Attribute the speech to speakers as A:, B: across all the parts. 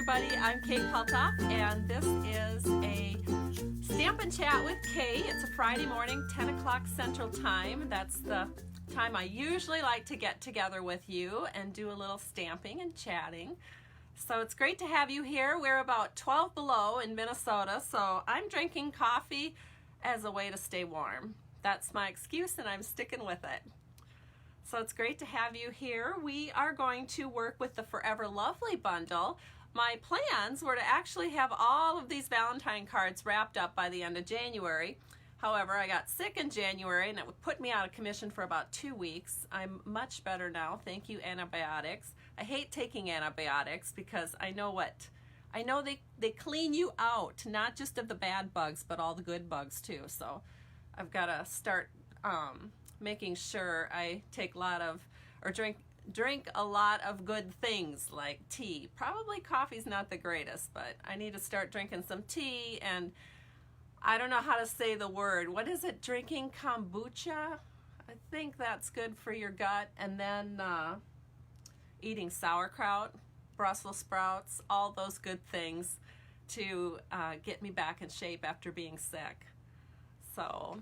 A: everybody, I'm Kate Kalthoff, and this is a Stampin' Chat with Kate. It's a Friday morning, 10 o'clock Central Time. That's the time I usually like to get together with you and do a little stamping and chatting. So it's great to have you here. We're about 12 below in Minnesota, so I'm drinking coffee as a way to stay warm. That's my excuse, and I'm sticking with it. So it's great to have you here. We are going to work with the Forever Lovely bundle. My plans were to actually have all of these Valentine cards wrapped up by the end of January. However, I got sick in January and it would put me out of commission for about 2 weeks. I'm much better now. Thank you, antibiotics. I hate taking antibiotics because I know they clean you out, not just of the bad bugs, but all the good bugs too. So I've got to start making sure I take a lot of, or drink a lot of good things like tea. Probably coffee's not the greatest, but I need to start drinking some tea, and I don't know how to say the word. What is it? Drinking kombucha? I think that's good for your gut. And then eating sauerkraut, Brussels sprouts, all those good things to get me back in shape after being sick. So,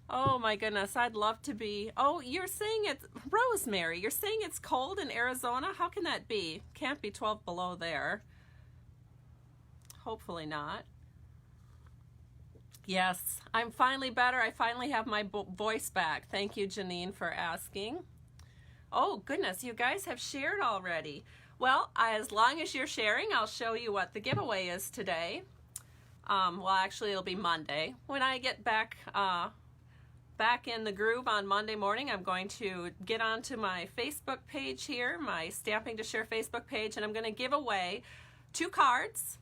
A: oh my goodness, I'd love to be. Oh, you're saying it's Rosemary. You're saying it's cold in Arizona? How can that be? Can't be 12 below there. Hopefully not. Yes, I'm finally better. I finally have my voice back. Thank you, Janine, for asking. Oh goodness, you guys have shared already. Well, as long as you're sharing, I'll show you what the giveaway is today. Well, actually, it'll be Monday. When I get back in the groove on Monday morning, I'm going to get onto my Facebook page here, my Stamping to Share Facebook page, and I'm going to give away 2 cards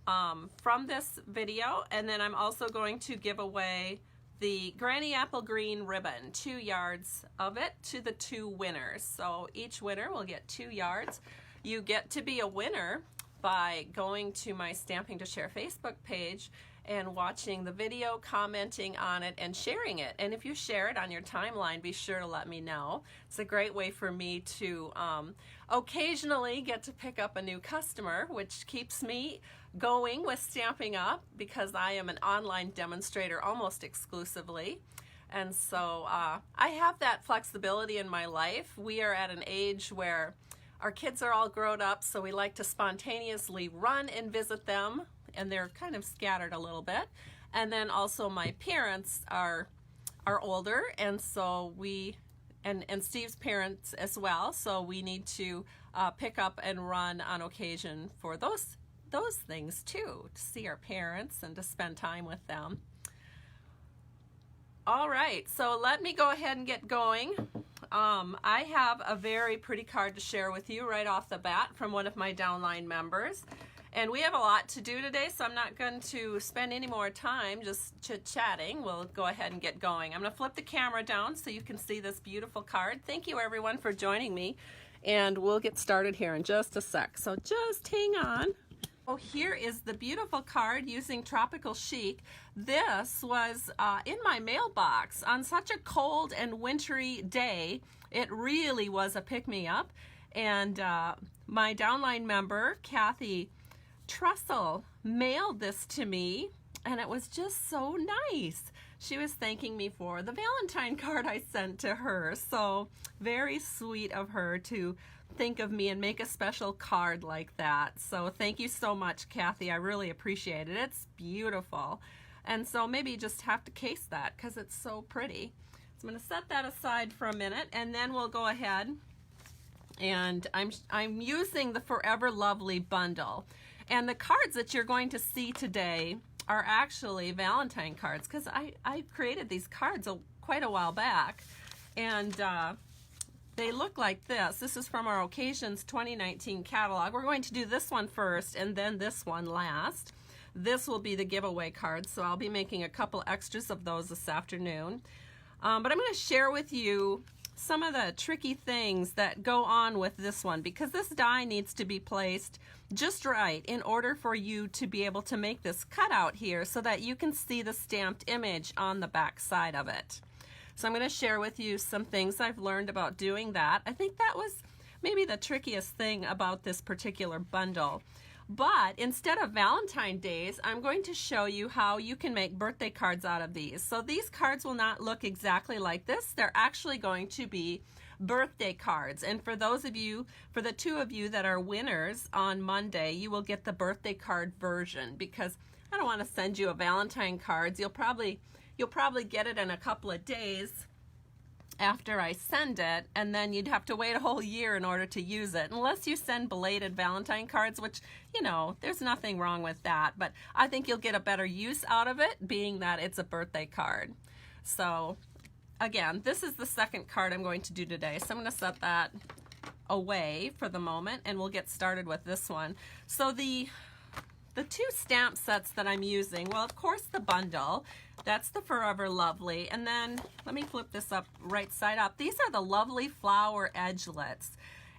A: from this video, and then I'm also going to give away the Granny Apple Green ribbon, 2 yards of it, to the 2 winners. So each winner will get 2 yards. You get to be a winner by going to my Stamping to Share Facebook page and watching the video, commenting on it, and sharing it. And if you share it on your timeline, be sure to let me know. It's a great way for me to occasionally get to pick up a new customer, which keeps me going with Stamping Up, because I am an online demonstrator almost exclusively. And so I have that flexibility in my life. We are at an age where our kids are all grown up, so we like to spontaneously run and visit them, and they're kind of scattered a little bit. And then also my parents are older, and so we, and Steve's parents as well, so we need to pick up and run on occasion for those things too, to see our parents and to spend time with them. All right, so let me go ahead and get going. I have a very pretty card to share with you right off the bat from one of my downline members. And we have a lot to do today, so I'm not going to spend any more time just chit-chatting. We'll go ahead and get going. I'm going to flip the camera down so you can see this beautiful card. Thank you, everyone, for joining me. And we'll get started here in just a sec. So just hang on. Oh, here is the beautiful card using Tropical Chic. This was in my mailbox on such a cold and wintry day. It really was a pick-me-up. And my downline member, Kathy Trussell, mailed this to me, and it was just so nice. She was thanking me for the Valentine card I sent to her. So very sweet of her to think of me and make a special card like that. So thank you so much, Kathy. I really appreciate it. It's beautiful. And so maybe you just have to case that because it's so pretty. So I'm going to set that aside for a minute, and then we'll go ahead. And I'm using the Forever Lovely bundle. And the cards that you're going to see today are actually Valentine cards, because I created these cards quite a while back. And they look like this. This is from our Occasions 2019 catalog. We're going to do this one first and then this one last. This will be the giveaway cards, so I'll be making a couple extras of those this afternoon. But I'm going to share with you some of the tricky things that go on with this one, because this die needs to be placed just right in order for you to be able to make this cutout here so that you can see the stamped image on the back side of it. So I'm going to share with you some things I've learned about doing that. I think that was maybe the trickiest thing about this particular bundle. But instead of Valentine days, I'm going to show you how you can make birthday cards out of these. So these cards will not look exactly like this. They're actually going to be birthday cards. And for those of you, for the two of you that are winners on Monday, you will get the birthday card version, because I don't want to send you a Valentine cards. You'll probably get it in a couple of days after I send it, and then you'd have to wait a whole year in order to use it, unless you send belated Valentine cards, which, you know, there's nothing wrong with that, but I think you'll get a better use out of it, being that it's a birthday card. So again, this is the second card I'm going to do today, so I'm going to set that away for the moment, and we'll get started with this one. So the two stamp sets that I'm using, well, of course, the bundle, that's the Forever Lovely, and then let me flip this up right side up. These are the Lovely Flower Edgelets.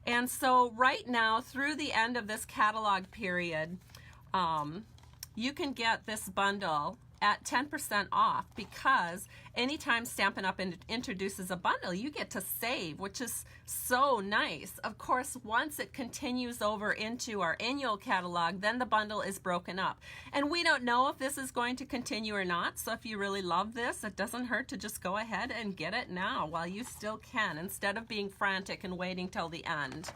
A: And so right now, through the end of this catalog period, you can get this bundle at 10% off, because anytime Stampin' Up! Introduces a bundle, you get to save, which is so nice. Of course, once it continues over into our annual catalog, then the bundle is broken up. And we don't know if this is going to continue or not, so if you really love this, it doesn't hurt to just go ahead and get it now while you still can, instead of being frantic and waiting till the end.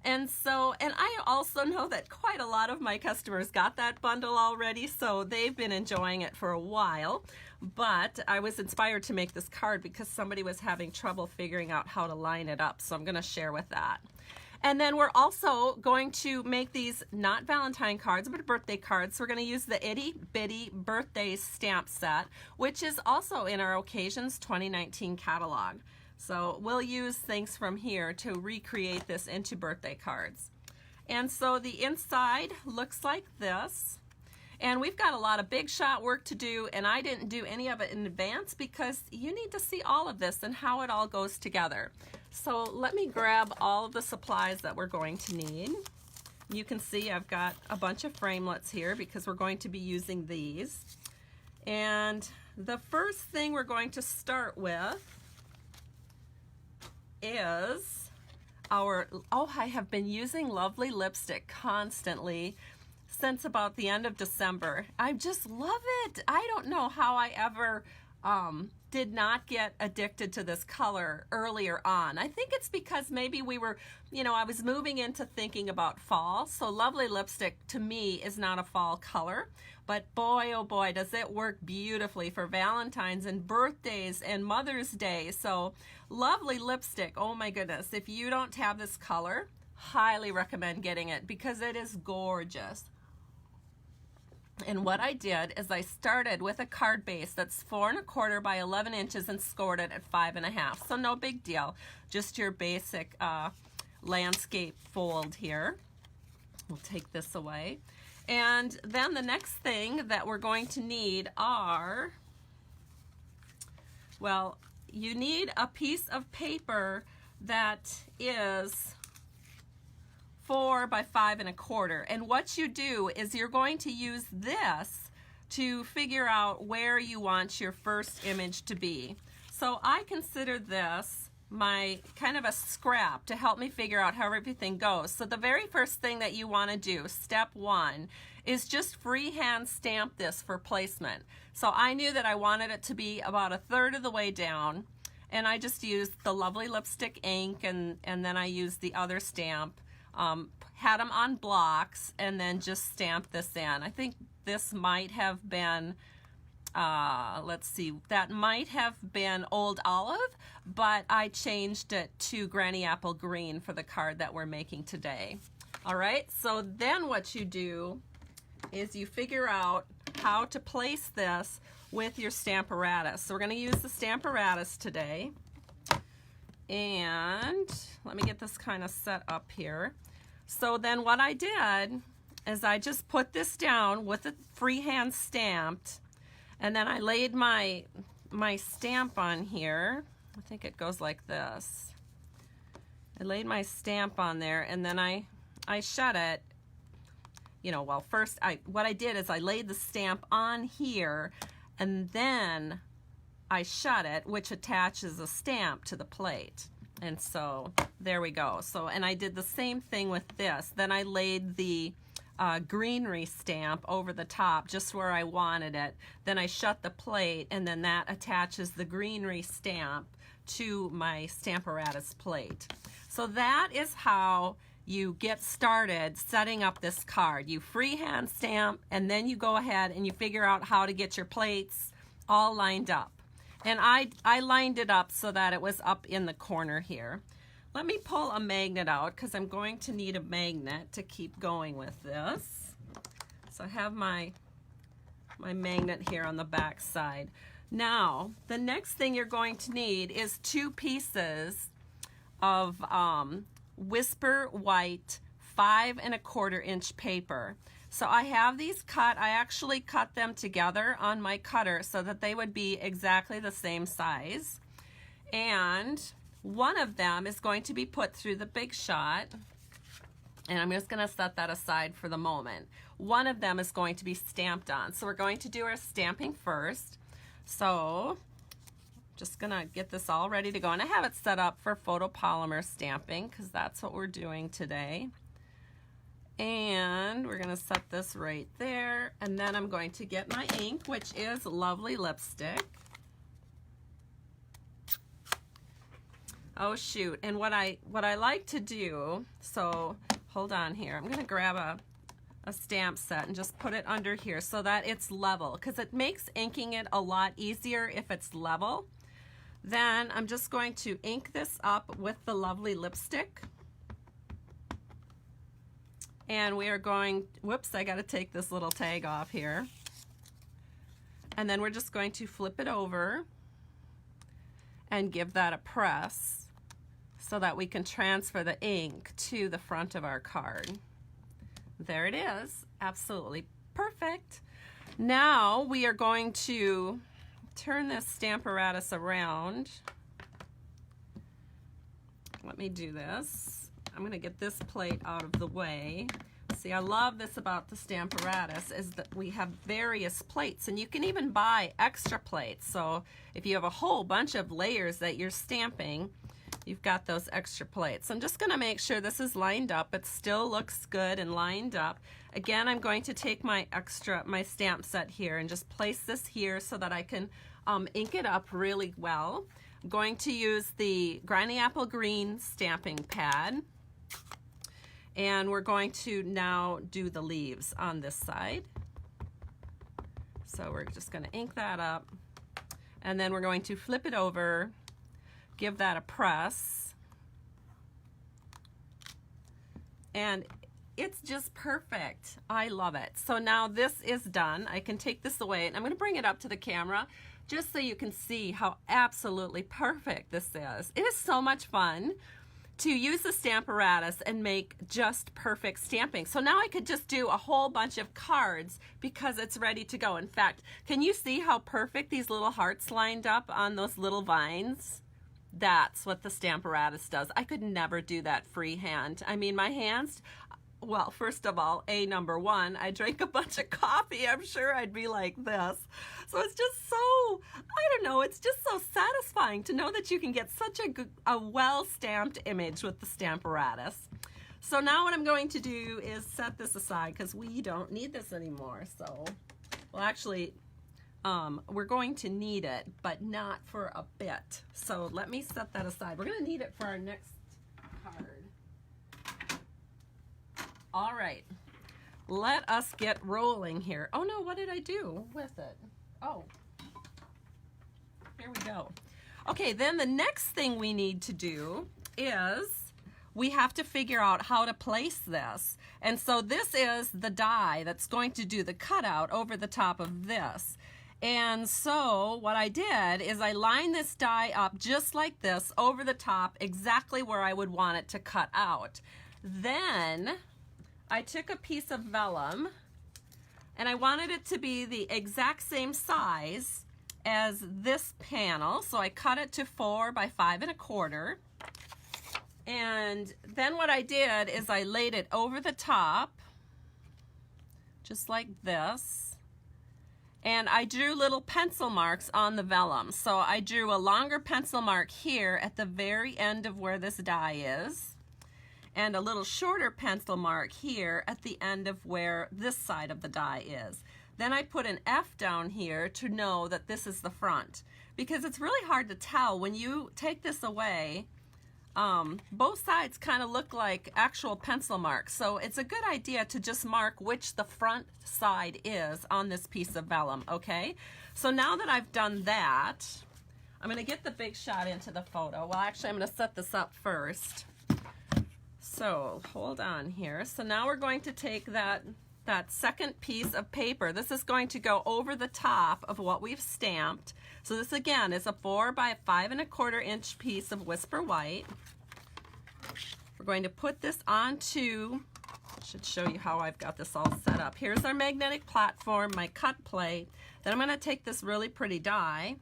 A: And I also know that quite a lot of my customers got that bundle already, so they've been enjoying it for a while. But I was inspired to make this card because somebody was having trouble figuring out how to line it up, so I'm going to share with that. And then we're also going to make these not Valentine cards, but birthday cards. So we're going to use the Itty Bitty Birthday Stamp Set, which is also in our Occasions 2019 catalog. So we'll use things from here to recreate this into birthday cards. And so the inside looks like this. And we've got a lot of big shot work to do, and I didn't do any of it in advance because you need to see all of this and how it all goes together. So let me grab all of the supplies that we're going to need. You can see I've got a bunch of framelits here because we're going to be using these. And the first thing we're going to start with is our, I have been using Lovely lipstick constantly since about the end of December. I just love it. I don't know how I ever did not get addicted to this color earlier on. I think it's because maybe we were, I was moving into thinking about fall. So Lovely lipstick to me is not a fall color, but boy, oh boy, does it work beautifully for Valentine's and birthdays and Mother's Day. So Lovely lipstick, oh my goodness, if you don't have this color, highly recommend getting it because it is gorgeous. And what I did is I started with a card base that's 4 1/4 by 11 inches and scored it at 5 1/2. So no big deal, just your basic landscape fold here. We'll take this away. And then the next thing that we're going to need are, well, you need a piece of paper that is 4 by 5 1/4. And what you do is you're going to use this to figure out where you want your first image to be. So I consider this my kind of a scrap to help me figure out how everything goes. So the very first thing that you want to do, step 1, is just freehand stamp this for placement. So I knew that I wanted it to be about 1/3 of the way down, and I just used the Lovely lipstick ink, and then I used the other stamp. Had them on blocks and then just stamped this in. I think this might have been, let's see, that might have been Old Olive, but I changed it to Granny Apple Green for the card that we're making today. All right, so then what you do is you figure out how to place this with your Stamparatus. So we're going to use the Stamparatus today. And let me get this kind of set up here. So then what I did is I just put this down with it freehand stamped, and then I laid my stamp on here. I think it goes like this. I laid my stamp on there, and then I shut it. Well, first what I did is I laid the stamp on here, and then I shut it, which attaches a stamp to the plate. And so There we go. So, and I did the same thing with this. Then I laid the greenery stamp over the top just where I wanted it. Then I shut the plate, and then that attaches the greenery stamp to my Stamparatus plate. So that is how you get started setting up this card. You freehand stamp, and then you go ahead and you figure out how to get your plates all lined up. And I lined it up so that it was up in the corner here. Let me pull a magnet out because I'm going to need a magnet to keep going with this. So I have my magnet here on the back side. Now, the next thing you're going to need is 2 pieces of Whisper White 5 1/4 inch paper. So I have these cut. I actually cut them together on my cutter so that they would be exactly the same size. And one of them is going to be put through the Big Shot. And I'm just going to set that aside for the moment. One of them is going to be stamped on. So we're going to do our stamping first. So just going to get this all ready to go. And I have it set up for photopolymer stamping because that's what we're doing today. And we're going to set this right there. And then I'm going to get my ink, which is Lovely Lipstick. Oh shoot, and what I like to do, so hold on here, I'm going to grab a stamp set and just put it under here so that it's level, because it makes inking it a lot easier if it's level. Then I'm just going to ink this up with the Lovely Lipstick. And we are going, whoops, I got to take this little tag off here. And then we're just going to flip it over and give that a press so that we can transfer the ink to the front of our card. There it is, absolutely perfect. Now we are going to turn this Stamparatus around. Let me do this. I'm going to get this plate out of the way. See, I love this about the Stamparatus is that we have various plates, and you can even buy extra plates. So if you have a whole bunch of layers that you're stamping, you've got those extra plates. I'm just going to make sure this is lined up. It still looks good and lined up. Again, I'm going to take my stamp set here and just place this here so that I can ink it up really well. I'm going to use the Granny Apple Green stamping pad. And we're going to now do the leaves on this side. So we're just going to ink that up. And then we're going to flip it over, give that a press. And it's just perfect. I love it. So now this is done. I can take this away, and I'm going to bring it up to the camera just so you can see how absolutely perfect this is. It is so much fun to use the Stamparatus and make just perfect stamping. So now I could just do a whole bunch of cards because it's ready to go. In fact, can you see how perfect these little hearts lined up on those little vines? That's what the Stamparatus does. I could never do that freehand. I mean, my hands, well, first of all, number one, I drank a bunch of coffee. I'm sure I'd be like this. So it's just so, I don't know, it's just so satisfying to know that you can get such a well-stamped image with the Stamparatus. So now what I'm going to do is set this aside because we don't need this anymore. So, well, actually, we're going to need it, but not for a bit. So let me set that aside. We're going to need it for our next card. All right, let us get rolling here. Oh no, what did I do with it? Oh, here we go. Okay, then the next thing we need to do is we have to figure out how to place this. And so this is the die that's going to do the cutout over the top of this. And so what I did is I lined this die up just like this over the top, exactly where I would want it to cut out. Then I took a piece of vellum and I wanted it to be the exact same size as this panel. So I cut it to 4 by 5 1/4. And then what I did is I laid it over the top, just like this. And I drew little pencil marks on the vellum. So I drew a longer pencil mark here at the very end of where this die is, and a little shorter pencil mark here at the end of where this side of the die is. Then I put an F down here to know that this is the front, because it's really hard to tell when you take this away. Both sides kind of look like actual pencil marks, so it's a good idea to just mark which the front side is on this piece of vellum, okay? So now that I've done that, I'm going to get the Big Shot into the photo. Well, actually, I'm going to set this up first. So hold on here. So now we're going to take that second piece of paper. This is going to go over the top of what we've stamped. So this again is a 4 by 5 1/4 inch piece of Whisper White. We're going to put this onto, I should show you how I've got this all set up. Here's our magnetic platform, my cut plate. Then I'm going to take this really pretty die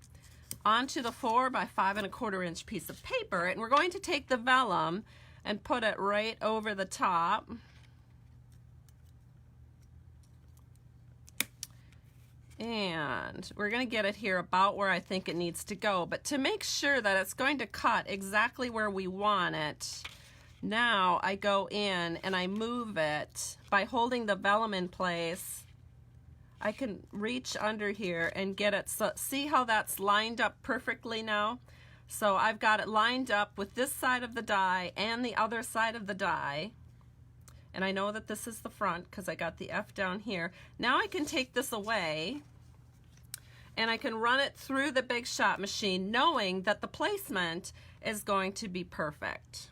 A: onto the 4 by 5 1/4 inch piece of paper, and we're going to take the vellum and put it right over the top. And we're going to get it here about where I think it needs to go. But to make sure that it's going to cut exactly where we want it, now I go in and I move it by holding the vellum in place. I can reach under here and get it. So see how that's lined up perfectly now? So I've got it lined up with this side of the die and the other side of the die. And I know that this is the front because I got the F down here. Now I can take this away and I can run it through the Big Shot machine knowing that the placement is going to be perfect.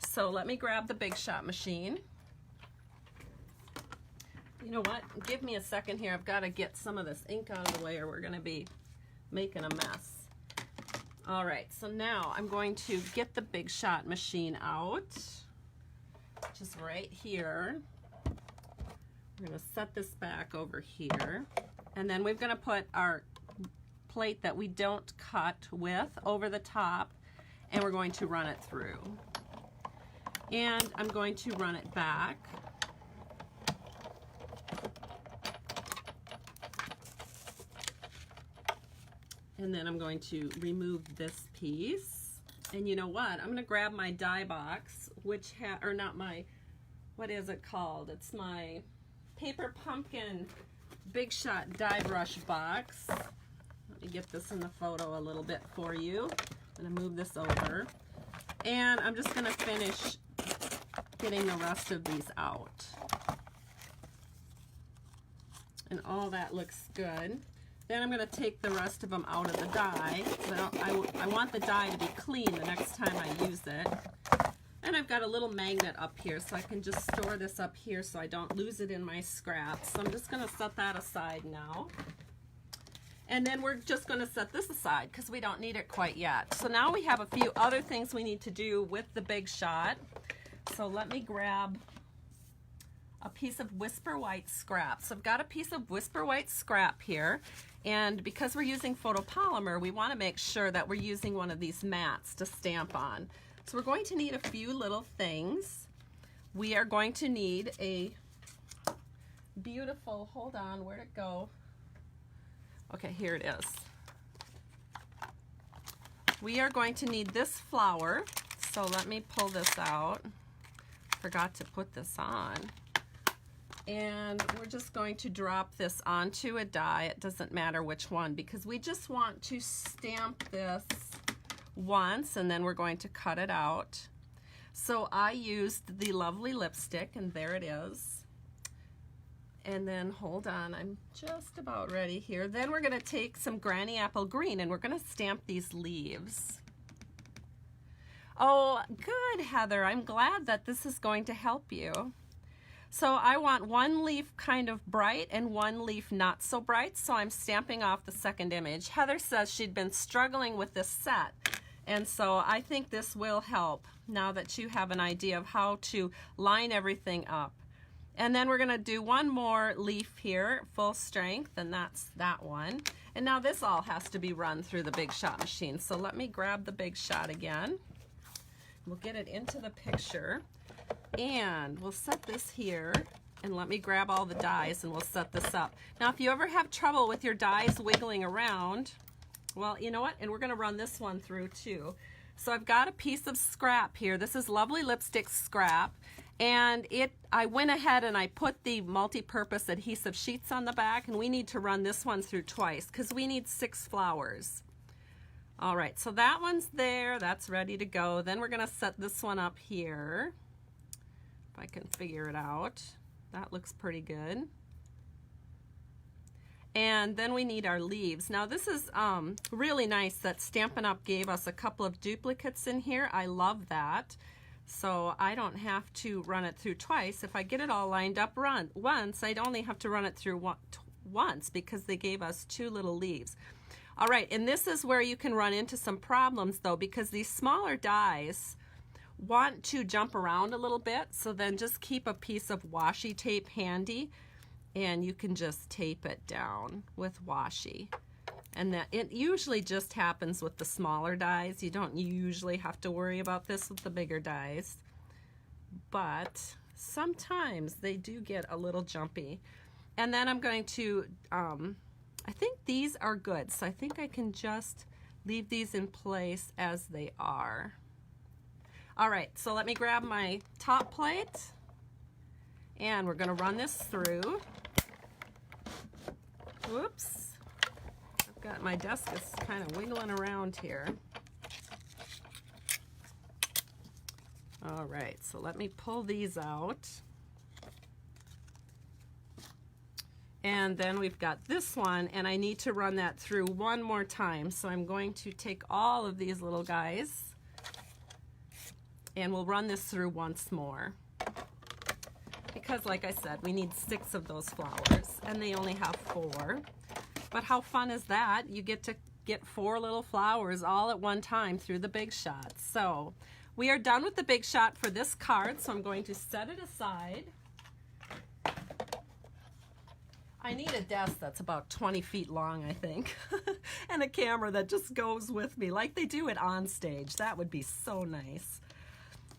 A: So let me grab the Big Shot machine. You know what? Give me a second here. I've got to get some of this ink out of the way or we're going to be making a mess. All right, so now I'm going to get the Big Shot machine out, just right here. We're going to set this back over here. And then we're going to put our plate that we don't cut with over the top, and we're going to run it through. And I'm going to run it back. And then I'm going to remove this piece. And you know what? I'm going to grab my die box, which or not my, what is it called? It's my Paper Pumpkin Big Shot die brush box. Let me get this in the photo a little bit for you. I'm going to move this over. And I'm just going to finish getting the rest of these out. And all that looks good. Then I'm going to take the rest of them out of the die. I want the die to be clean the next time I use it. And I've got a little magnet up here so I can just store this up here so I don't lose it in my scraps. So I'm just going to set that aside now. And then we're just going to set this aside because we don't need it quite yet. So now we have a few other things we need to do with the Big Shot. So let me grab a piece of Whisper White scrap. So I've got a piece of Whisper White scrap here. And because we're using photopolymer, we want to make sure that we're using one of these mats to stamp on. So we're going to need a few little things. We are going to need a beautiful, hold on, where'd it go? Okay, here it is. We are going to need this flower. So let me pull this out. Forgot to put this on. And we're just going to drop this onto a die. It doesn't matter which one because we just want to stamp this once and then we're going to cut it out. So I used the lovely lipstick and there it is. And then hold on, I'm just about ready here. Then we're going to take some Granny Apple Green and we're going to stamp these leaves. Oh, good, Heather. I'm glad that this is going to help you. So I want one leaf kind of bright and one leaf not so bright, so I'm stamping off the second image. Heather says she'd been struggling with this set, and so I think this will help now that you have an idea of how to line everything up. And then we're going to do one more leaf here, full strength, and that's that one. And now this all has to be run through the Big Shot machine. So let me grab the Big Shot again. We'll get it into the picture. And we'll set this here And let me grab all the dies and we'll set this up. Now, if you ever have trouble with your dies wiggling around, well, you know what? And we're going to run this one through too. So I've got a piece of scrap here. This is Lovely Lipstick scrap. And I went ahead and I put the multi-purpose adhesive sheets on the back, and we need to run this one through twice because we need 6 flowers. All right, so that one's there. That's ready to go. Then we're going to set this one up here. If I can figure it out. That looks pretty good. And then we need our leaves. Now this is really nice that Stampin' Up! Gave us a couple of duplicates in here. I love that. So I don't have to run it through twice. If I get it all lined up once, I'd only have to run it through once because they gave us 2 little leaves. All right, and this is where you can run into some problems though, because these smaller dies want to jump around a little bit, so then just keep a piece of washi tape handy and you can just tape it down with washi. And that it usually just happens with the smaller dies. You don't usually have to worry about this with the bigger dies, but sometimes they do get a little jumpy. And then I'm going to I think these are good, so I think I can just leave these in place as they are. All right, so let me grab my top plate and we're going to run this through. Whoops. I've got my desk is kind of wiggling around here. All right, so let me pull these out. And then we've got this one, and I need to run that through one more time. So I'm going to take all of these little guys and we'll run this through once more. Because like I said, we need 6 of those flowers and they only have 4. But how fun is that? You get to get 4 little flowers all at one time through the Big Shot. So we are done with the Big Shot for this card, so I'm going to set it aside. I need a desk that's about 20 feet long, I think, and a camera that just goes with me like they do it on stage. That would be so nice.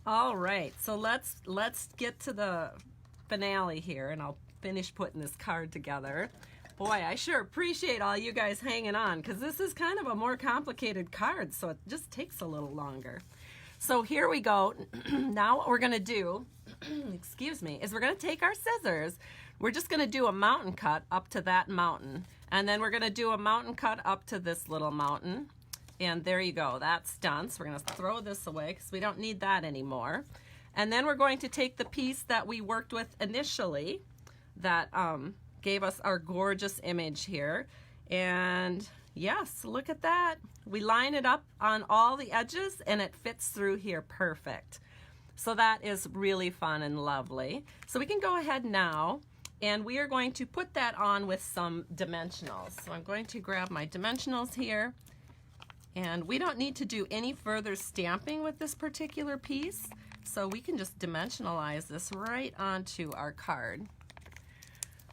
A: All right, so let's get to the finale here, and I'll finish putting this card together. Boy, I sure appreciate all you guys hanging on, because this is kind of a more complicated card, so it just takes a little longer. So here we go. Now what we're going to do, excuse me, is we're going to take our scissors. We're just going to do a mountain cut up to that mountain, and then we're going to do a mountain cut up to this little mountain. And there you go, that's done. So we're going to throw this away because we don't need that anymore. And then we're going to take the piece that we worked with initially that gave us our gorgeous image here. And yes, look at that. We line it up on all the edges and it fits through here perfect. So that is really fun and lovely. So we can go ahead now and we are going to put that on with some dimensionals. So I'm going to grab my dimensionals here. And we don't need to do any further stamping with this particular piece, so we can just dimensionalize this right onto our card.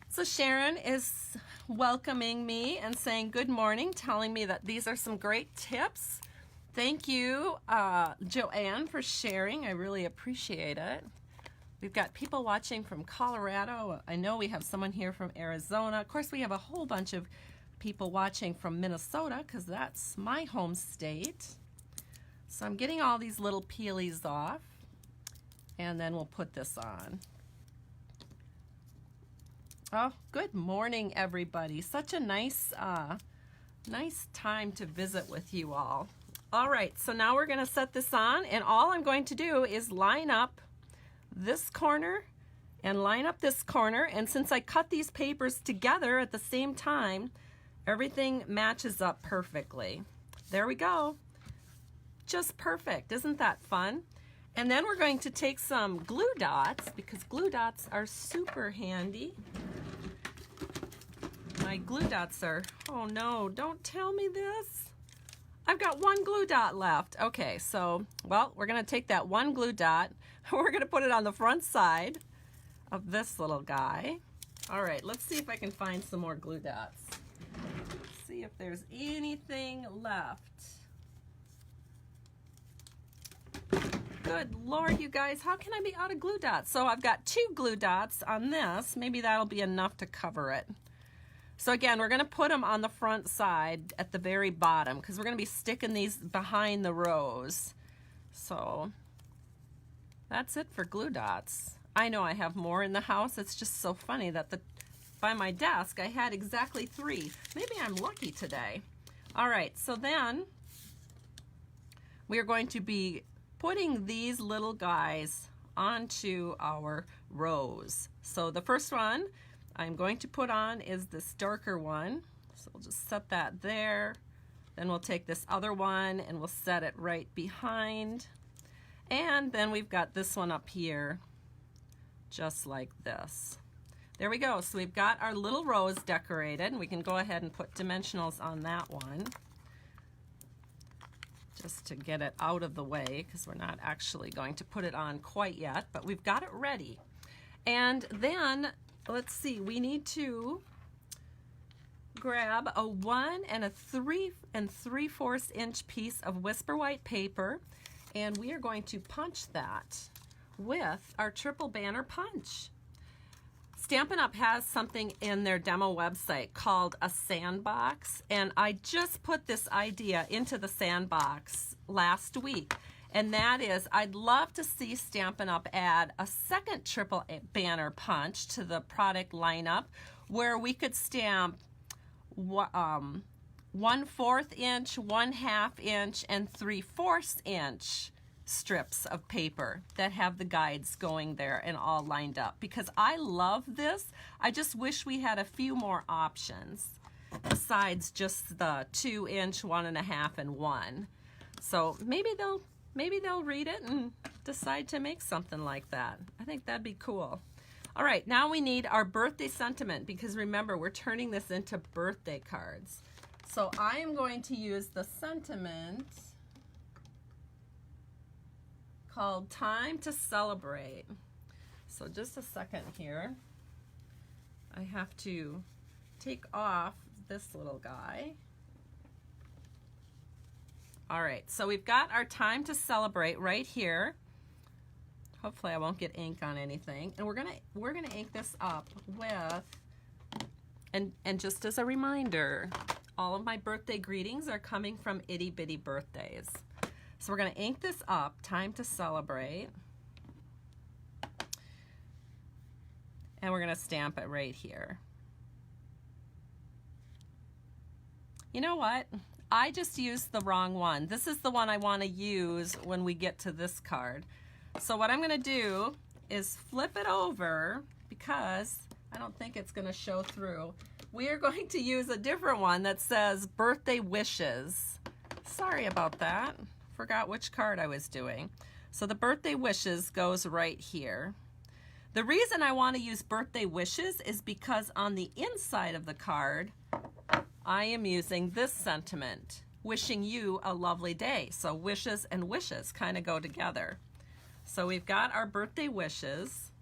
A: So Sharon is welcoming me and saying good morning, telling me that these are some great tips. Thank you, Joanne, for sharing. I really appreciate it. We've got people watching from Colorado. I know we have someone here from Arizona. Of course, we have a whole bunch of people watching from Minnesota because that's my home state. So I'm getting all these little peelies off and then we'll put this on. Oh, good morning everybody. Such a nice time to visit with you all. All right, so now we're going to set this on, and all I'm going to do is line up this corner and line up this corner, and since I cut these papers together at the same time, everything matches up perfectly. There we go. Just perfect. Isn't that fun? And then we're going to take some glue dots, because glue dots are super handy. My glue dots are, oh no, don't tell me this. I've got 1 glue dot left. Okay, so, well, we're going to take that 1 glue dot. We're going to put it on the front side of this little guy. All right, let's see if I can find some more glue dots. See if there's anything left. good Lord, you guys, how can I be out of glue dots? So I've got 2 glue dots on this. Maybe that'll be enough to cover it. So again, we're going to put them on the front side at the very bottom because we're going to be sticking these behind the rows. So that's it for glue dots. I know I have more in the house. It's just so funny that by my desk I had exactly 3. Maybe I'm lucky today. All right, so then we are going to be putting these little guys onto our rows. So the first one I'm going to put on is this darker one. So we'll just set that there. Then we'll take this other one and we'll set it right behind. And then we've got this one up here, just like this. There we go. So we've got our little rows decorated, and we can go ahead and put dimensionals on that one just to get it out of the way because we're not actually going to put it on quite yet, but we've got it ready. And then let's see, we need to grab a 1 3 3/4 inch piece of Whisper White paper, and we are going to punch that with our triple banner punch. Stampin' Up! Has something in their demo website called a sandbox, and I just put this idea into the sandbox last week, and that is I'd love to see Stampin' Up! Add a second triple banner punch to the product lineup where we could stamp 1/4 inch, 1/2 inch, and 3/4 inch strips of paper that have the guides going there and all lined up, because I love this. I just wish we had a few more options besides just the 2 inch, 1.5, and 1. So maybe they'll read it and decide to make something like that. I think that'd be cool. All right, now we need our birthday sentiment, because remember, we're turning this into birthday cards. So I am going to use the sentiment called Time to Celebrate. So just a second here. I have to take off this little guy. All right, so we've got our Time to Celebrate right here. Hopefully I won't get ink on anything. And we're gonna ink this up with, and just as a reminder, all of my birthday greetings are coming from Itty Bitty Birthdays. So we're going to ink this up, Time to Celebrate, and we're going to stamp it right here. You know what? I just used the wrong one. This is the one I want to use when we get to this card. So what I'm going to do is flip it over, because I don't think it's going to show through. We are going to use a different one that says Birthday Wishes. Sorry about that. Forgot which card I was doing. So the Birthday Wishes goes right here. The reason I want to use Birthday Wishes is because on the inside of the card, I am using this sentiment, wishing you a lovely day. So wishes and wishes kind of go together. So we've got our birthday wishes,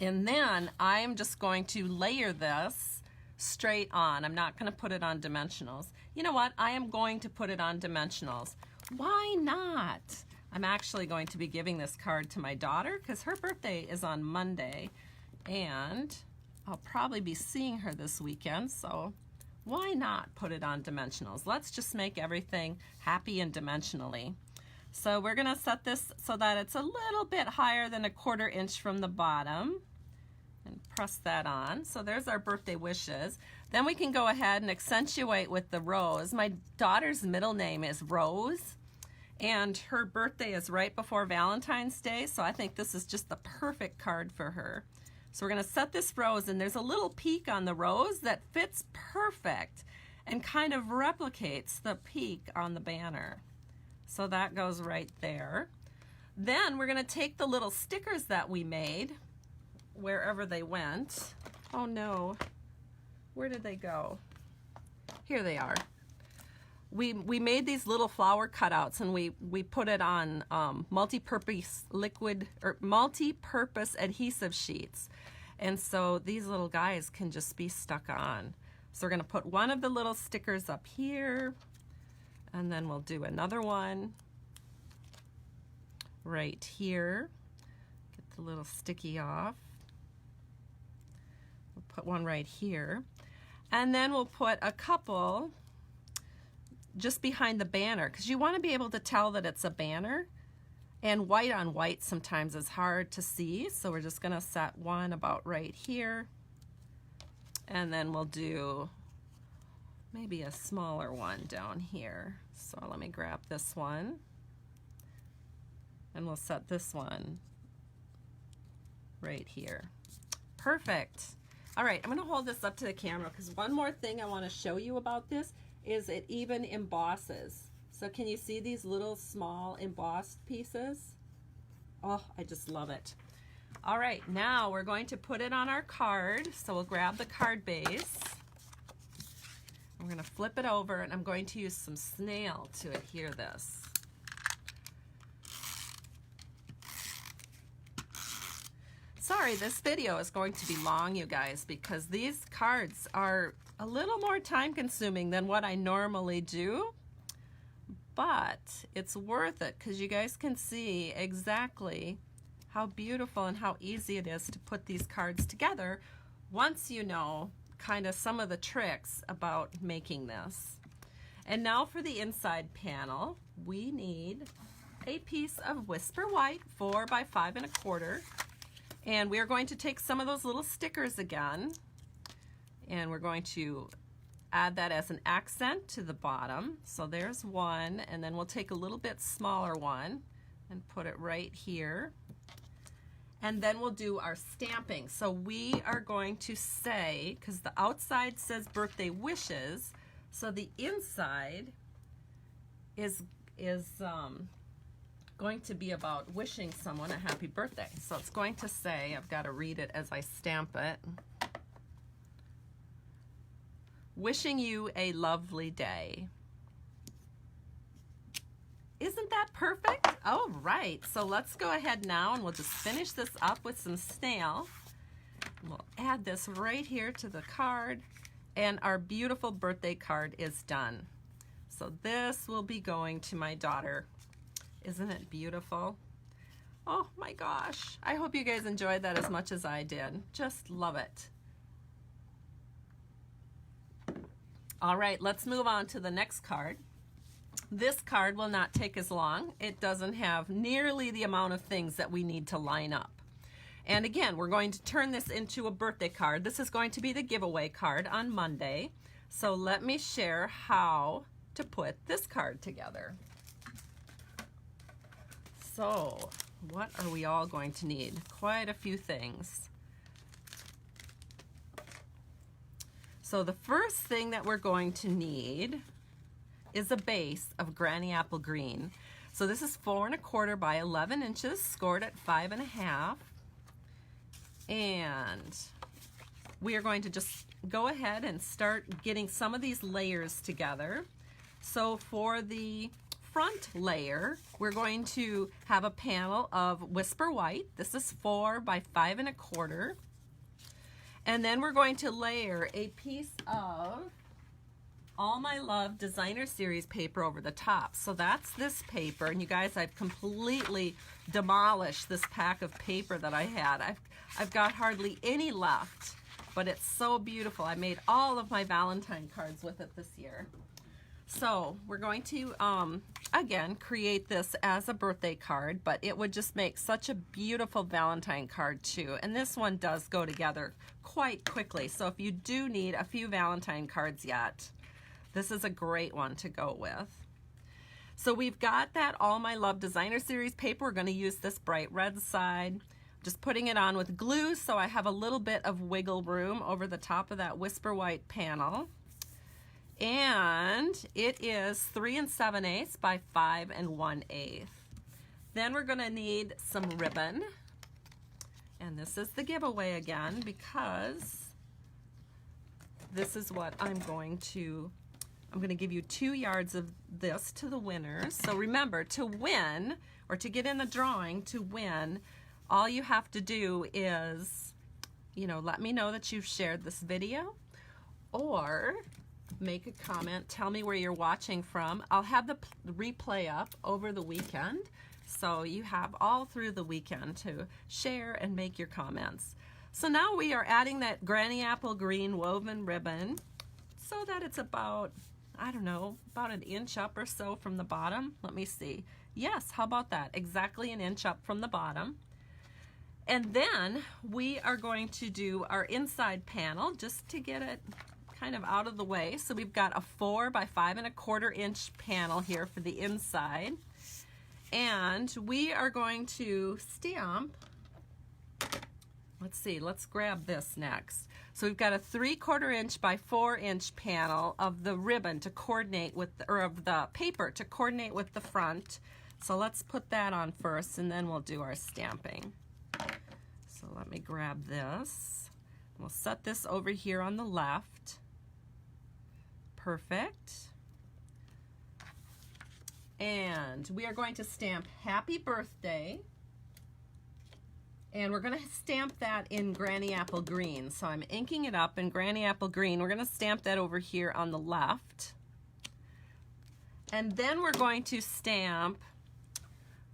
A: and then I am just going to layer this straight on. I'm not going to put it on dimensionals. You know what? I am going to put it on dimensionals. Why not? I'm actually going to be giving this card to my daughter because her birthday is on Monday, and I'll probably be seeing her this weekend, so why not put it on dimensionals? Let's just make everything happy and dimensionally. So we're going to set this so that it's a little bit higher than 1/4 inch from the bottom, and press that on. So there's our birthday wishes. Then we can go ahead and accentuate with the rose. My daughter's middle name is Rose, and her birthday is right before Valentine's Day, so I think this is just the perfect card for her. So we're going to set this rose, and there's a little peak on the rose that fits perfect and kind of replicates the peak on the banner. So that goes right there. Then we're going to take the little stickers that we made, wherever they went. Oh no, where did they go? Here they are. We made these little flower cutouts, and we put it on multi-purpose adhesive sheets. And so these little guys can just be stuck on. So we're going to put one of the little stickers up here, and then we'll do another one right here. Get the little sticky off. We'll put one right here. And then we'll put a couple just behind the banner, because you want to be able to tell that it's a banner. And white on white sometimes is hard to see, so we're just going to set one about right here. And then we'll do maybe a smaller one down here. So let me grab this one. And we'll set this one right here. Perfect. All right, I'm going to hold this up to the camera because one more thing I want to show you about this is it even embosses. So can you see these little small embossed pieces? Oh, I just love it. All right, now we're going to put it on our card. So we'll grab the card base. We're going to flip it over, and I'm going to use some snail to adhere this. Sorry, this video is going to be long, you guys, because these cards are a little more time consuming than what I normally do. But it's worth it because you guys can see exactly how beautiful and how easy it is to put these cards together once you know kind of some of the tricks about making this. And now for the inside panel, we need a piece of Whisper White 4 by 5 1/4. And we're going to take some of those little stickers again, and we're going to add that as an accent to the bottom. So there's one, and then we'll take a little bit smaller one and put it right here. And then we'll do our stamping. So we are going to say, because the outside says birthday wishes, so the inside is going to be about wishing someone a happy birthday. So it's going to say, I've got to read it as I stamp it. Wishing you a lovely day. Isn't that perfect? All right, so let's go ahead now and we'll just finish this up with some snail. We'll add this right here to the card, and our beautiful birthday card is done. So this will be going to my daughter. Isn't it beautiful? Oh my gosh. I hope you guys enjoyed that as much as I did. Just love it. All right, let's move on to the next card. This card will not take as long. It doesn't have nearly the amount of things that we need to line up. And again, we're going to turn this into a birthday card. This is going to be the giveaway card on Monday. So let me share how to put this card together. So what are we all going to need? Quite a few things. So the first thing that we're going to need is a base of Granny Apple Green. So this is 4 1/4 by 11 inches, scored at 5 1/2. And we are going to just go ahead and start getting some of these layers together. So for the front layer, we're going to have a panel of Whisper White. This is 4 by 5 1/4. And then we're going to layer a piece of All My Love Designer Series paper over the top. So that's this paper. And you guys, I've completely demolished this pack of paper that I had. I've got hardly any left, but it's so beautiful. I made all of my Valentine cards with it this year. So we're going to, again, create this as a birthday card, but it would just make such a beautiful Valentine card too. And this one does go together quite quickly. So if you do need a few Valentine cards yet, this is a great one to go with. So we've got that All My Love Designer Series paper. We're going to use this bright red side. Just putting it on with glue so I have a little bit of wiggle room over the top of that Whisper White panel. And it is 3 7/8 by 5 1/8. Then we're going to need some ribbon. And this is the giveaway again, because this is what I'm going to give you 2 yards of this to the winners. So remember, to win, or to get in the drawing to win, all you have to do is, let me know that you've shared this video, or make a comment. Tell me where you're watching from. I'll have the replay up over the weekend, so you have all through the weekend to share and make your comments. So now we are adding that granny apple green woven ribbon so that it's about, I don't know, about an inch up or so from the bottom. Let me see. Yes, how about that? Exactly an inch up from the bottom. And then we are going to do our inside panel just to get it kind of out of the way. So we've got a 4 by 5¼ inch panel here for the inside. And we are going to stamp, let's see, let's grab this next. So we've got a 3/4 inch by 4 inch panel of the ribbon to coordinate with, or of the paper to coordinate with the front. So let's put that on first and then we'll do our stamping. So let me grab this. We'll set this over here on the left. Perfect. And we are going to stamp Happy Birthday. And we're going to stamp that in Granny Apple Green. So I'm inking it up in Granny Apple Green. We're going to stamp that over here on the left. And then we're going to stamp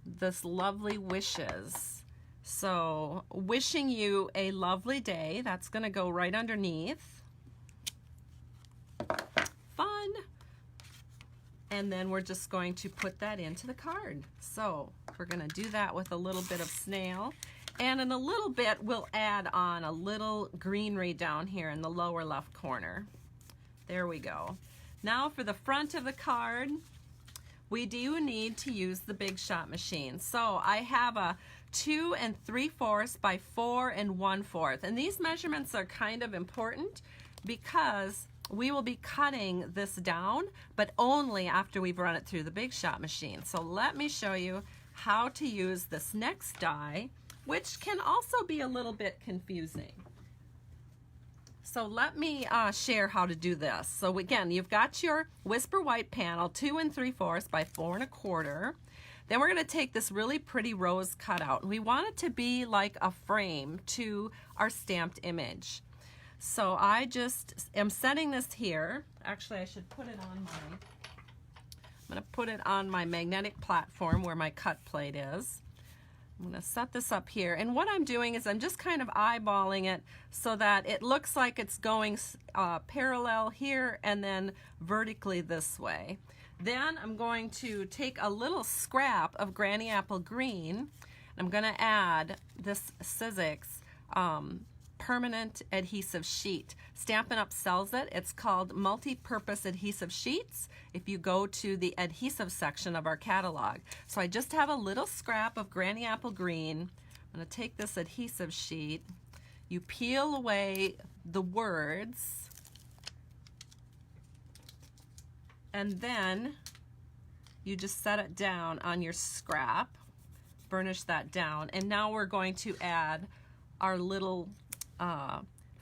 A: this lovely wishes. So wishing you a lovely day. That's going to go right underneath. Fun. And then we're just going to put that into the card. So we're going to do that with a little bit of snail. And in a little bit, we'll add on a little greenery down here in the lower left corner. There we go. Now for the front of the card, we do need to use the Big Shot machine. So I have a 2 3/4 by 4 1/4. And these measurements are kind of important because we will be cutting this down, but only after we've run it through the Big Shot machine. So let me show you how to use this next die, which can also be a little bit confusing. So let me share how to do this. So again, you've got your Whisper White panel, 2 3/4 by 4 1/4. Then we're going to take this really pretty rose cutout, and we want it to be like a frame to our stamped image. So I just am setting this here. Actually, I should put it on I'm going to put it on my magnetic platform where my cut plate is. I'm going to set this up here, and what I'm doing is I'm just kind of eyeballing it so that it looks like it's going parallel here and then vertically this way. Then I'm going to take a little scrap of Granny Apple Green, and I'm going to add this Sizzix permanent adhesive sheet. Stampin' Up! Sells it. It's called Multi-Purpose Adhesive Sheets if you go to the adhesive section of our catalog. So I just have a little scrap of Granny Apple Green. I'm going to take this adhesive sheet. You peel away the words, and then you just set it down on your scrap, burnish that down, and now we're going to add our little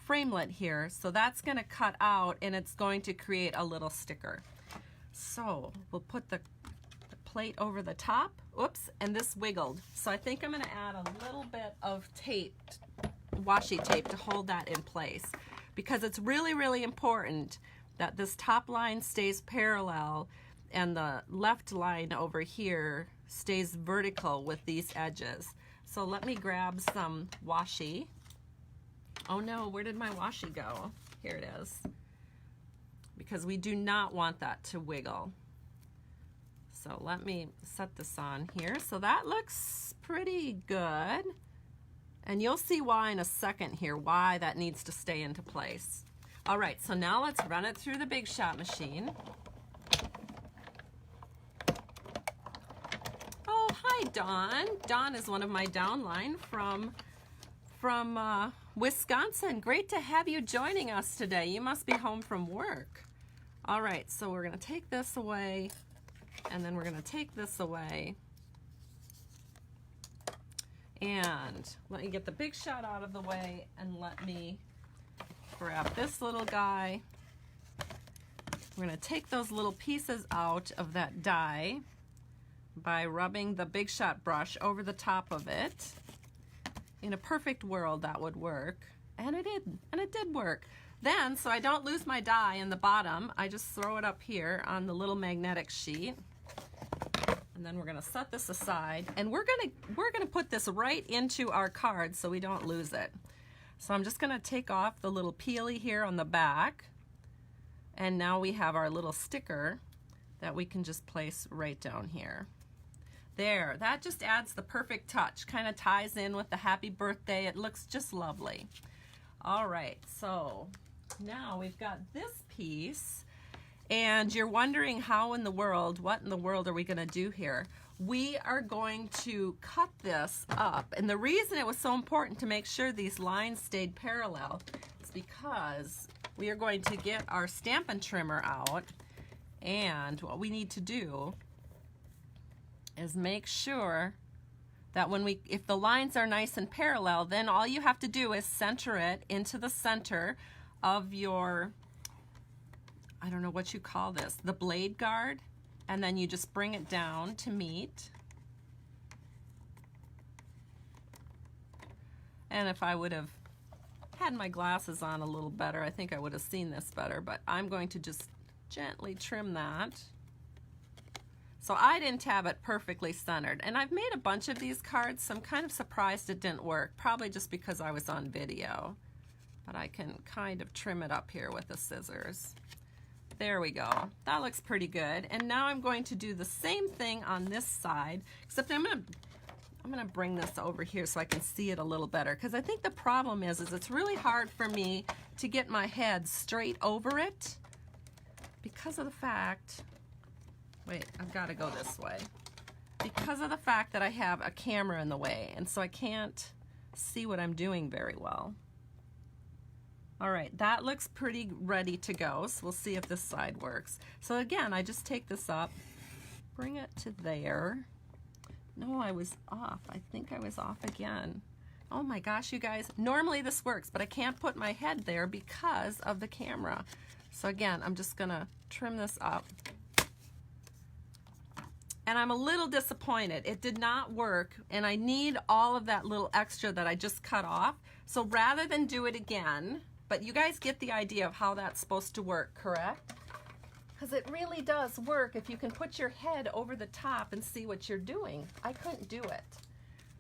A: framelit here. So that's going to cut out and it's going to create a little sticker. So we'll put the plate over the top. Oops, and this wiggled. So I think I'm going to add a little bit of tape, washi tape, to hold that in place, because it's really, really important that this top line stays parallel and the left line over here stays vertical with these edges. So let me grab some washi. Oh no, where did my washi go? Here it is. Because we do not want that to wiggle. So let me set this on here. So that looks pretty good. And you'll see why in a second here, why that needs to stay into place. All right, so now let's run it through the Big Shot machine. Oh, hi, Dawn. Dawn is one of my downline from Wisconsin. Great to have you joining us today. You must be home from work. All right, so we're going to take this away, and then we're going to take this away. And let me get the Big Shot out of the way, and let me grab this little guy. We're going to take those little pieces out of that die by rubbing the Big Shot brush over the top of it. In a perfect world, that would work, and it did work. Then, so I don't lose my die in the bottom, I just throw it up here on the little magnetic sheet. And then we're going to set this aside, and we're going to put this right into our card so we don't lose it. So I'm just going to take off the little peely here on the back, and now we have our little sticker that we can just place right down here. There, that just adds the perfect touch, kind of ties in with the happy birthday. It looks just lovely. All right, so now we've got this piece, and you're wondering how in the world, what in the world are we going to do here? We are going to cut this up, and the reason it was so important to make sure these lines stayed parallel is because we are going to get our Stampin' trimmer out, and what we need to do is make sure that if the lines are nice and parallel, then all you have to do is center it into the center of your, I don't know what you call this, the blade guard, and then you just bring it down to meet. And if I would have had my glasses on a little better, I think I would have seen this better, but I'm going to just gently trim that. So I didn't have it perfectly centered, and I've made a bunch of these cards, so I'm kind of surprised it didn't work, probably just because I was on video. But I can kind of trim it up here with the scissors. There we go. That looks pretty good. And now I'm going to do the same thing on this side, except I'm gonna bring this over here so I can see it a little better, because I think the problem is it's really hard for me to get my head straight over it because of the fact, wait, I've got to go this way, because of the fact that I have a camera in the way, and so I can't see what I'm doing very well. All right, that looks pretty ready to go, so we'll see if this side works. So again, I just take this up, bring it to there. No, I was off. I think I was off again. Oh my gosh, you guys, normally this works, but I can't put my head there because of the camera. So again, I'm just gonna trim this up. And I'm a little disappointed. It did not work, and I need all of that little extra that I just cut off. So rather than do it again, but you guys get the idea of how that's supposed to work, correct? Because it really does work if you can put your head over the top and see what you're doing. I couldn't do it.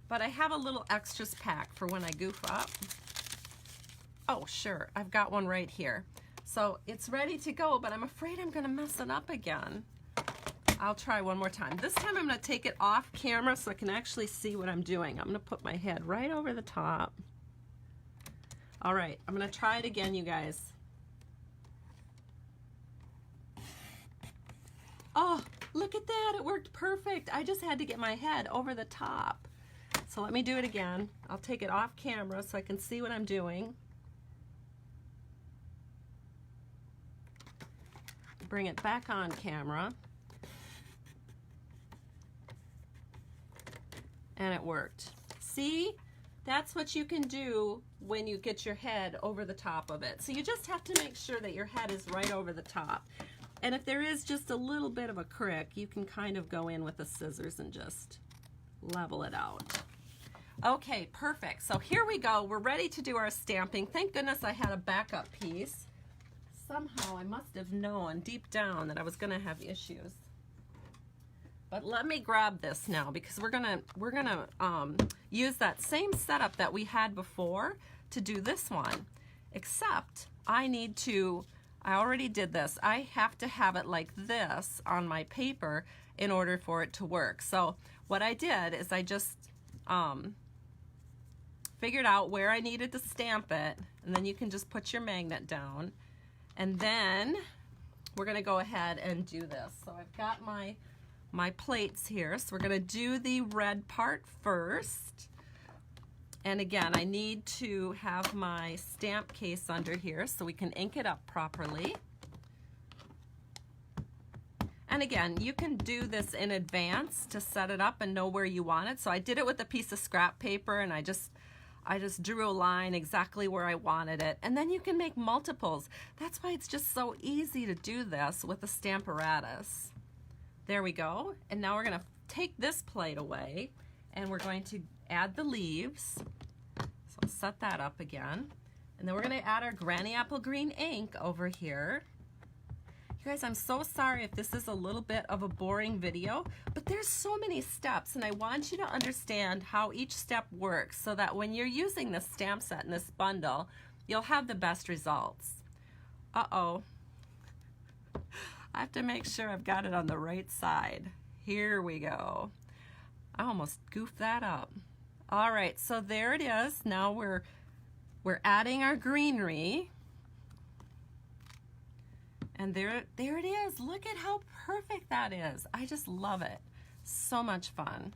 A: But I have a little extras pack for when I goof up. Oh, sure, I've got one right here. So it's ready to go, but I'm afraid I'm gonna mess it up again. I'll try one more time. This time I'm gonna take it off camera so I can actually see what I'm doing. I'm gonna put my head right over the top. All right, I'm gonna try it again, you guys. Oh, look at that, it worked perfect. I just had to get my head over the top. So let me do it again. I'll take it off camera so I can see what I'm doing. Bring it back on camera. And it worked. See? That's what you can do when you get your head over the top of it. So you just have to make sure that your head is right over the top. And if there is just a little bit of a crick, you can kind of go in with the scissors and just level it out. Okay, perfect. So here we go. We're ready to do our stamping. Thank goodness I had a backup piece. Somehow I must have known deep down that I was gonna have issues. But let me grab this now, because we're gonna use that same setup that we had before to do this one, except I already did this. I have to have it like this on my paper in order for it to work. So what I did is I just figured out where I needed to stamp it, and then you can just put your magnet down, and then we're gonna go ahead and do this. So I've got my plates here. So we're gonna do the red part first. And again, I need to have my stamp case under here so we can ink it up properly. And again, you can do this in advance to set it up and know where you want it. So I did it with a piece of scrap paper, and I just drew a line exactly where I wanted it. And then you can make multiples. That's why it's just so easy to do this with the Stamparatus. There we go. And now we're gonna take this plate away, and we're going to add the leaves. So I'll set that up again. And then we're going to add our Granny Apple Green ink over here. You guys, I'm so sorry if this is a little bit of a boring video, but there's so many steps, and I want you to understand how each step works so that when you're using this stamp set in this bundle, you'll have the best results. Uh-oh. I have to make sure I've got it on the right side. Here we go. I almost goofed that up. All right, so there it is. Now we're adding our greenery. And there it is. Look at how perfect that is. I just love it. So much fun.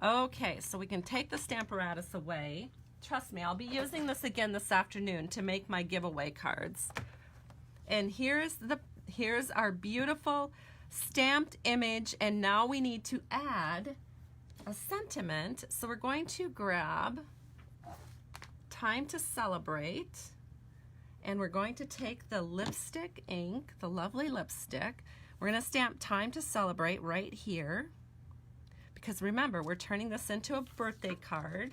A: Okay, so we can take the Stamparatus away. Trust me, I'll be using this again this afternoon to make my giveaway cards. And here's our beautiful stamped image, and now we need to add a sentiment. So we're going to grab Time to Celebrate, and we're going to take the lipstick ink, the lovely lipstick. We're going to stamp Time to Celebrate right here, because remember, we're turning this into a birthday card.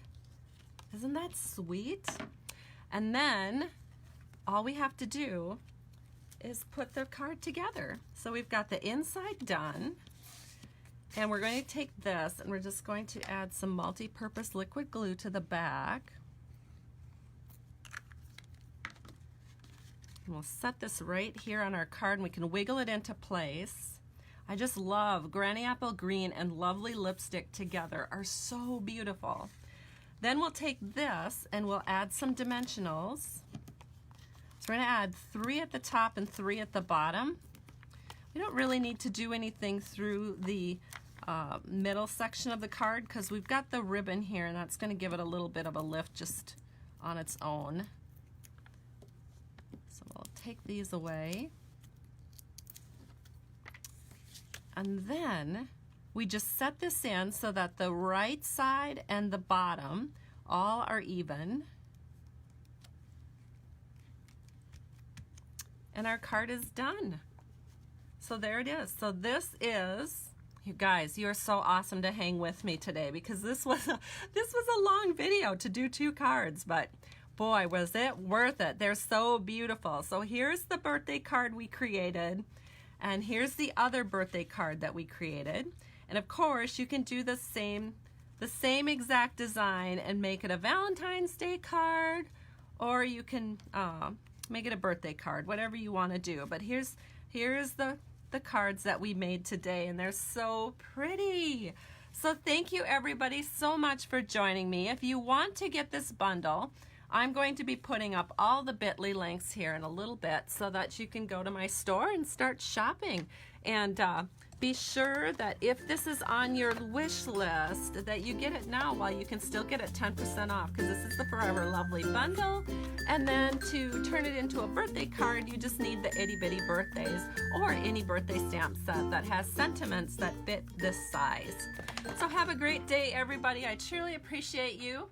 A: Isn't that sweet? And then all we have to do is put the card together. So we've got the inside done, and we're going to take this and we're just going to add some multi-purpose liquid glue to the back. And we'll set this right here on our card, and we can wiggle it into place. I just love Granny Apple Green and lovely lipstick together, are so beautiful. Then we'll take this and we'll add some dimensionals. So we're going to add 3 at the top and 3 at the bottom. We don't really need to do anything through the middle section of the card because we've got the ribbon here, and that's going to give it a little bit of a lift just on its own. So we'll take these away. And then we just set this in so that the right side and the bottom all are even. And our card is done. So there it is. So this is, you guys, you're so awesome to hang with me today, because this was a long video to do 2 cards, but boy, was it worth it. They're so beautiful. So here's the birthday card we created, and here's the other birthday card that we created. And of course, you can do the same exact design and make it a Valentine's Day card, or you can make it a birthday card, whatever you want to do. But here's the cards that we made today, and they're so pretty. So thank you everybody so much for joining me. If you want to get this bundle, I'm going to be putting up all the bit.ly links here in a little bit so that you can go to my store and start shopping. And be sure that if this is on your wish list, that you get it now while you can still get it 10% off, because this is the Forever Lovely bundle. And then to turn it into a birthday card, you just need the Itty Bitty Birthdays or any birthday stamp set that has sentiments that fit this size. So have a great day, everybody. I truly appreciate you.